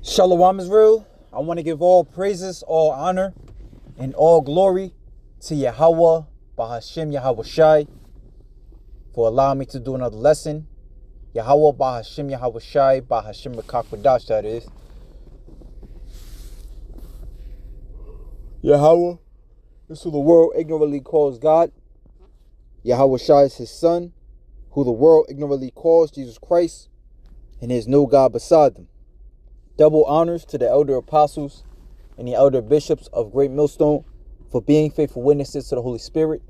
Shalom Israel. I want to give all praises, all honor, and all glory to Yahweh, Bahashem Yahweh Shai, for allowing me to do another lesson. Yahweh, Bahashem Yahweh Shai, Bahashem Rakakwadash, that is. Yahweh is who the world ignorantly calls God. Yahweh Shai is his son, who the world ignorantly calls Jesus Christ, and there is no God beside them. Double honors to the elder apostles and the elder bishops of Great Millstone for being faithful witnesses to the Holy Spirit,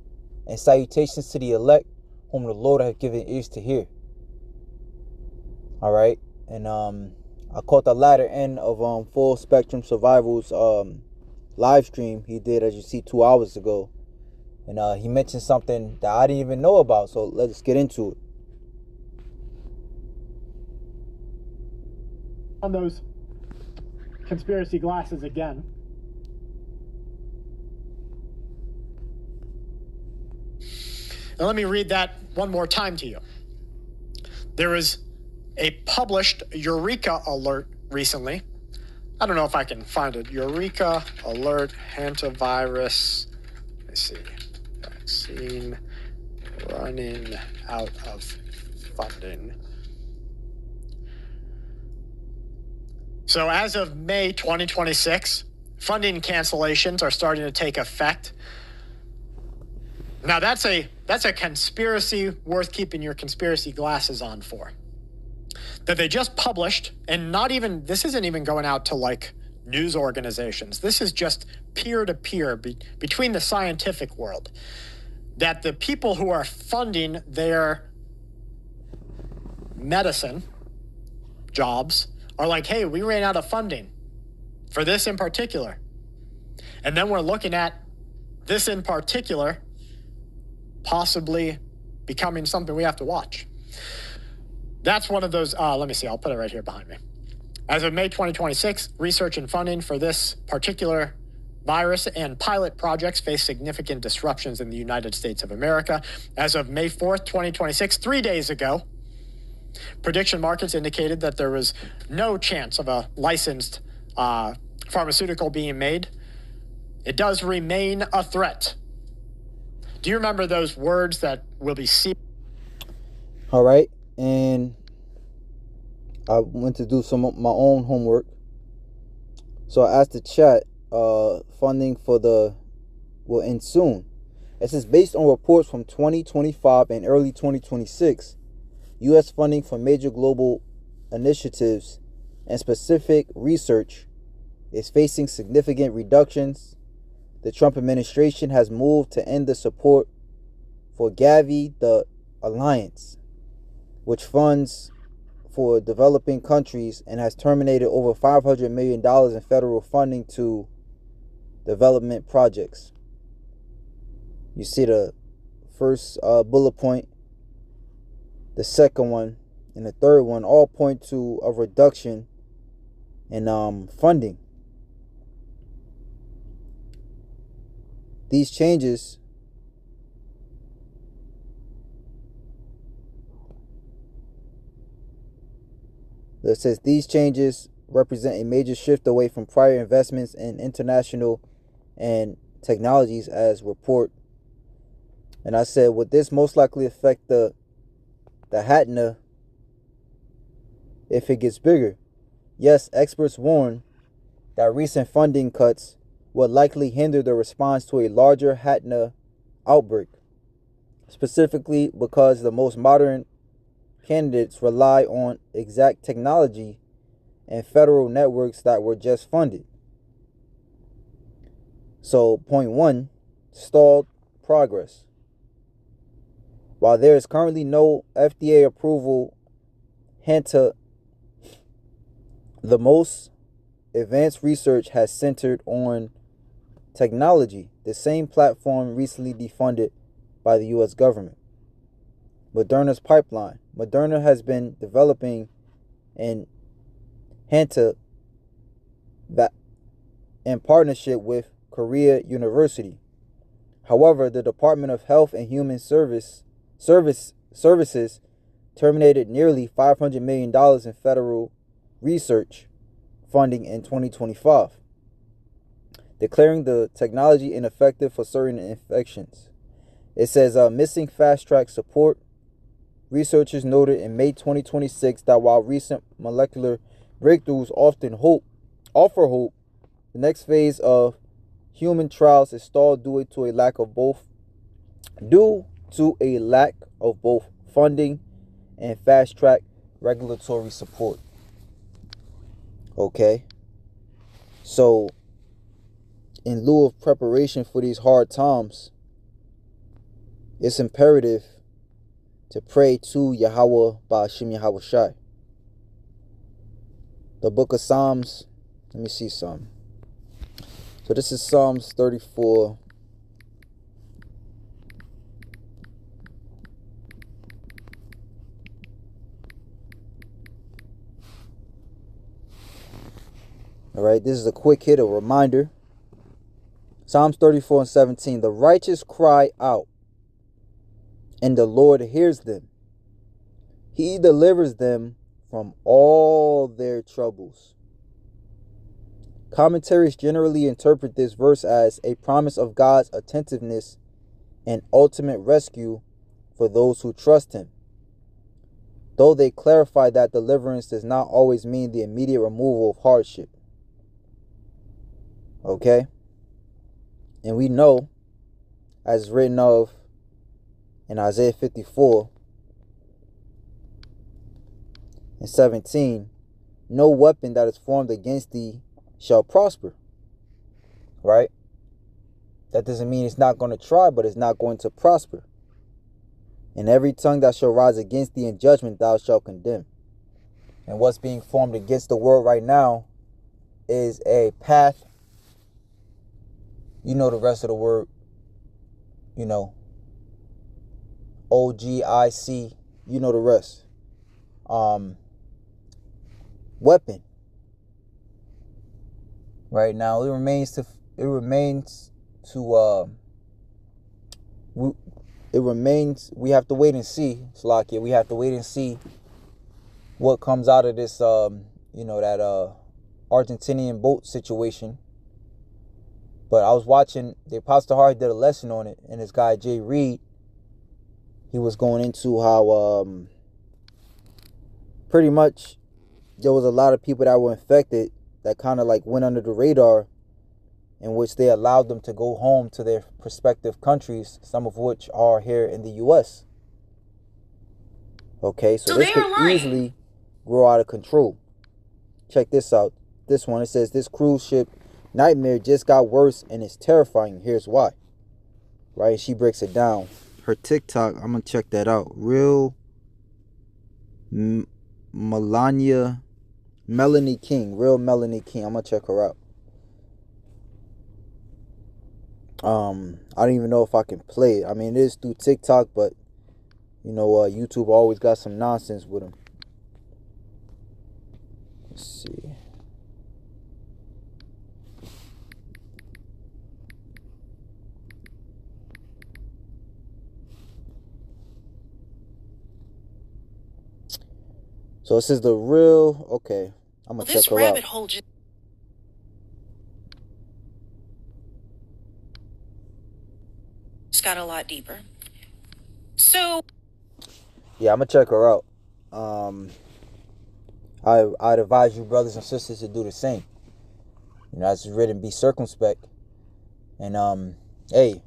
and salutations to the elect whom the Lord hath given ears to hear. All right, and I caught the latter end of Full Spectrum Survival's live stream he did, as you see, 2 hours ago, and he mentioned something that I didn't even know about. So let's get into it. On those conspiracy glasses again. And let me read that one more time to you. There was a published Eureka alert recently. I don't know if I can find it. Eureka alert, hantavirus. Let me see. Vaccine running out of funding. So as of May 2026, funding cancellations are starting to take effect. Now that's a conspiracy worth keeping your conspiracy glasses on for. That they just published, and this isn't even going out to like news organizations. This is just peer-to-peer between the scientific world. That the people who are funding their medicine jobs are like, hey, we ran out of funding for this in particular. And then we're looking at this in particular possibly becoming something we have to watch. That's one of those, let me see, I'll put it right here behind me. As of May 2026, research and funding for this particular virus and pilot projects face significant disruptions in the United States of America. As of May 4th, 2026, 3 days ago, prediction markets indicated that there was no chance of a licensed pharmaceutical being made. It does remain a threat. Do you remember those words that will be seen? All right, and I went to do some of my own homework. So I asked the chat, funding for will end soon. It says, based on reports from 2025 and early 2026, U.S. funding for major global initiatives and specific research is facing significant reductions. The Trump administration has moved to end the support for Gavi, the alliance, which funds for developing countries, and has terminated over $500 million in federal funding to development projects. You see the first bullet point, the second one, and the third one all point to a reduction in funding. These changes represent a major shift away from prior investments in international and technologies, as report. And I said, would this most likely affect the HATNA if it gets bigger? Yes, experts warn that recent funding cuts would likely hinder the response to a larger HATNA outbreak, specifically because the most modern candidates rely on exact technology and federal networks that were just funded. So, point one, stalled progress. While there is currently no FDA approval, the most advanced research has centered on technology, the same platform recently defunded by the U.S. government. Moderna's pipeline. Moderna has been developing in partnership with Korea University. However, the Department of Health and Human Services terminated nearly $500 million in federal research funding in 2025, declaring the technology ineffective for certain infections. It says missing fast track support. Researchers noted in May 2026 that while recent molecular breakthroughs offer hope, the next phase of human trials is stalled due to a lack of both funding and fast track regulatory support. Okay, so in lieu of preparation for these hard times, it's imperative to pray to Yahweh Ba'ashim Yahweh Shai. The book of Psalms, let me see some. So this is Psalms 34. All right, this is a quick hit, a reminder. Psalms 34 and 17. The righteous cry out, and the Lord hears them. He delivers them from all their troubles. Commentaries generally interpret this verse as a promise of God's attentiveness and ultimate rescue for those who trust Him, though they clarify that deliverance does not always mean the immediate removal of hardship. Okay? And we know, as written of in Isaiah 54 and 17, no weapon that is formed against thee shall prosper. Right? That doesn't mean it's not going to try, but it's not going to prosper. And every tongue that shall rise against thee in judgment thou shalt condemn. And what's being formed against the world right now is a path. You know the rest of the word. You know. OGIC. You know the rest. Weapon. Right now, we have to wait and see, Slakia. We have to wait and see what comes out of this, that Argentinian boat situation. But I was watching, the Apostle Hardy did a lesson on it, and this guy, Jay Reed, he was going into how pretty much there was a lot of people that were infected that kind of like went under the radar, in which they allowed them to go home to their respective countries, some of which are here in the U.S. Okay, so this could easily grow out of control. Check this out. This one, it says, this cruise ship nightmare just got worse and it's terrifying. Here's why. Right, she breaks it down. Her TikTok, I'm going to check that out. Real Melanie King. Real Melanie King. I'm going to check her out. I don't even know if I can play it. I mean, it is through TikTok, but YouTube always got some nonsense with them. Let's see. So this is the real. Okay, I'm gonna check her out. This rabbit hole just got a lot deeper. So yeah, I'm gonna check her out. I'd advise you, brothers and sisters, to do the same. As it's written, be circumspect. And hey,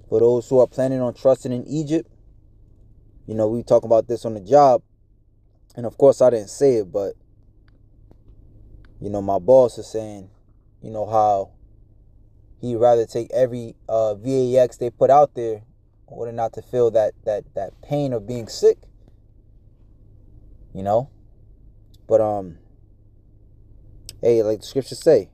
for those who are planning on trusting in Egypt, we talk about this on the job. And of course, I didn't say it, but my boss is saying, how he'd rather take every VAX they put out there, in order not to feel that pain of being sick. But hey, like the scriptures say,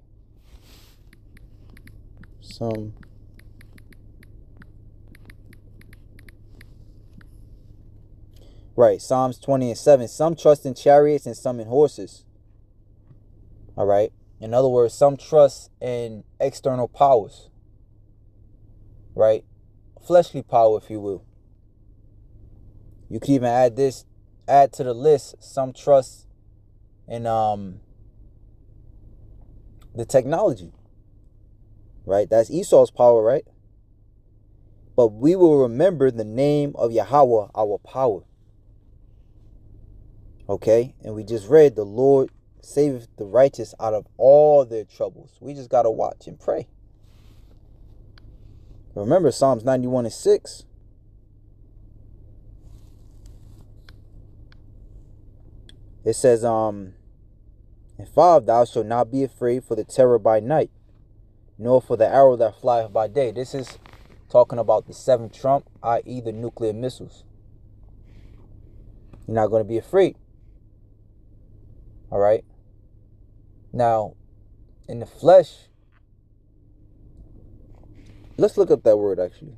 right, Psalms 20 and 7. Some trust in chariots and some in horses. All right. In other words, some trust in external powers. Right? Fleshly power, if you will. You can even add to the list. Some trust in the technology, right? That's Esau's power, right? But we will remember the name of Yahweh, our power. Okay? And we just read, the Lord saveth the righteous out of all their troubles. We just got to watch and pray. Remember Psalms 91:6. It says, in 5, thou shalt not be afraid for the terror by night, nor for the arrow that flieth by day. This is talking about the seventh trump, i.e. the nuclear missiles. You're not going to be afraid. All right. Now, in the flesh, let's look up that word actually.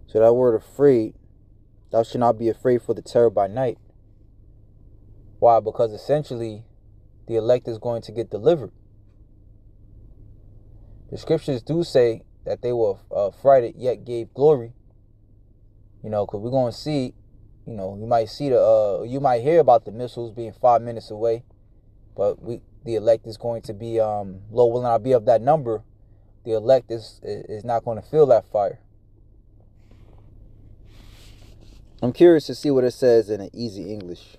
So that word afraid, thou shalt not be afraid for the terror by night. Why? Because essentially the elect is going to get delivered. The scriptures do say that they were frightened yet gave glory. Because we're going to see, you might see you might hear about the missiles being 5 minutes away, but the elect is going to be, Lord will not be of that number. The elect is not going to feel that fire. I'm curious to see what it says in an easy English.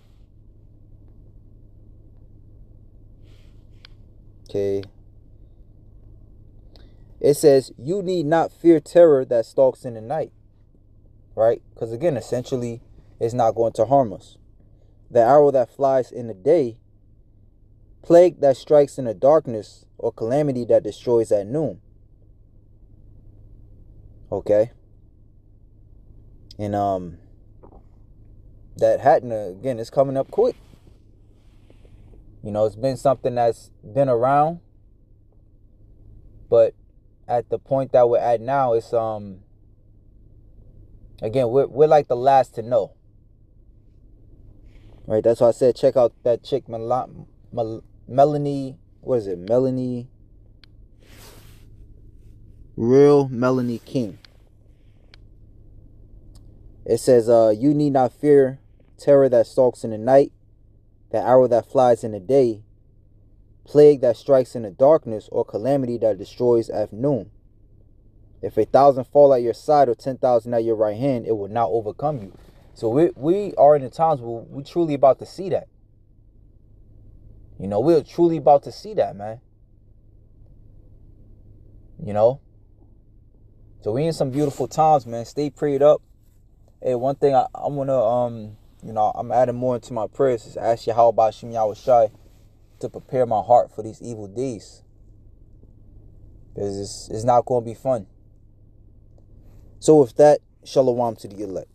Okay. It says, you need not fear terror that stalks in the night. Right? Because again, essentially, it's not going to harm us. The arrow that flies in the day, plague that strikes in the darkness, or calamity that destroys at noon. Okay? And that Hatna, again, is coming up quick. It's been something that's been around, but at the point that we're at now, it's again, we're like the last to know. Right? That's why I said check out that chick Melanie, what is it? Real Melanie King. It says, you need not fear terror that stalks in the night, the arrow that flies in the day, plague that strikes in the darkness, or calamity that destroys at noon. If 1,000 fall at your side or 10,000 at your right hand, it will not overcome you. So we are in the times where we're truly about to see that. We're truly about to see that, man. So we in some beautiful times, man. Stay prayed up. Hey, one thing I want to, I'm adding more into my prayers is ask you how about Shem Yahushai to prepare my heart for these evil days. Because it's not going to be fun. So with that, shalom to the elect.